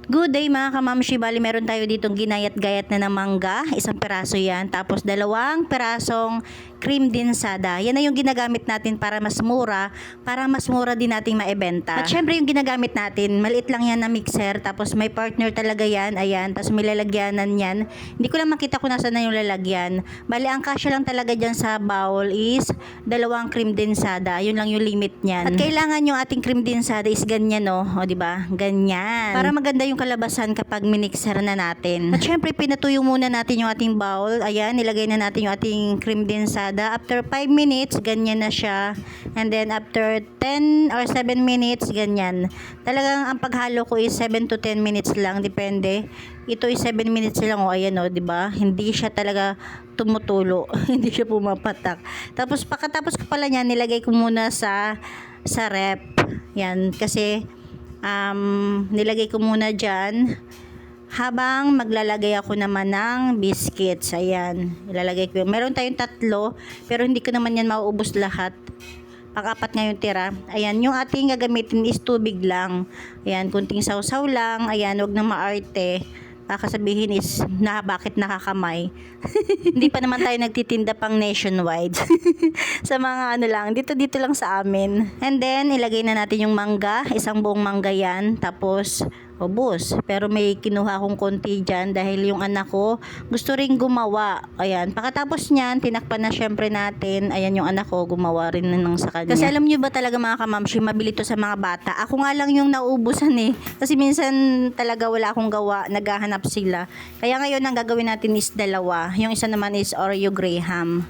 Good day mga kamamshi, bali meron tayo ditong ginayat-gayat na mangga, isang peraso yan, tapos 2 perasong cream dinsada. Yan na yung ginagamit natin para mas mura din nating maibenta. At syempre yung ginagamit natin, maliit lang yan na mixer, tapos may partner talaga yan, ayan, tapos may lalagyanan yan. Hindi ko lang makita kung nasa na yung lalagyan. Bali ang kasya lang talaga dyan sa bowl is 2 cream dinsada, yun lang yung limit niyan. At kailangan yung ating cream dinsada is ganyan, no? O diba? Ganyan. Para maganda yung kalabasan kapag minixer na natin. At syempre pinatuyo muna natin yung ating bowl. Ayan, nilagay na natin yung ating cream dinsada. After 5 minutes, ganyan na siya. And then after 10 or 7 minutes, ganyan. Talagang ang paghalo ko is 7 to 10 minutes lang, depende. Ito is 7 minutes lang, o ayan, o, 'di ba? Hindi siya talaga tumutulo. Hindi siya pumapatak. Tapos pagkatapos ko pala niyan, nilagay ko muna sa rep. Yan, kasi nilagay ko muna dyan habang maglalagay ako naman ng biscuits. Ayan, ilalagay ko. Meron tayong 3, pero hindi ko naman yan mauubos lahat. Pang-4 ngayon tira. Ayan, yung ating gagamitin is tubig lang. Ayan, kunting sausaw lang. Ayan, wag na maarte. Baka sabihin is bakit nakakamay. Hindi pa naman tayo nagtitinda pang nationwide. Sa mga lang, dito lang sa amin. And then, ilagay na natin yung mangga. Isang buong mangga yan. Tapos, ubos. Pero may kinuha akong konti dyan dahil yung anak ko gusto rin gumawa. Ayan. Pagkatapos nyan, tinakpan na syempre natin. Ayan, yung anak ko gumawa rin ng sa kanya. Kasi alam nyo ba talaga mga kamamshi, mabili to sa mga bata. Ako nga lang yung nauubusan eh. Kasi minsan talaga wala akong gawa. Naghahanap sila. Kaya ngayon ang gagawin natin is 2. Yung isa naman is Oreo Graham.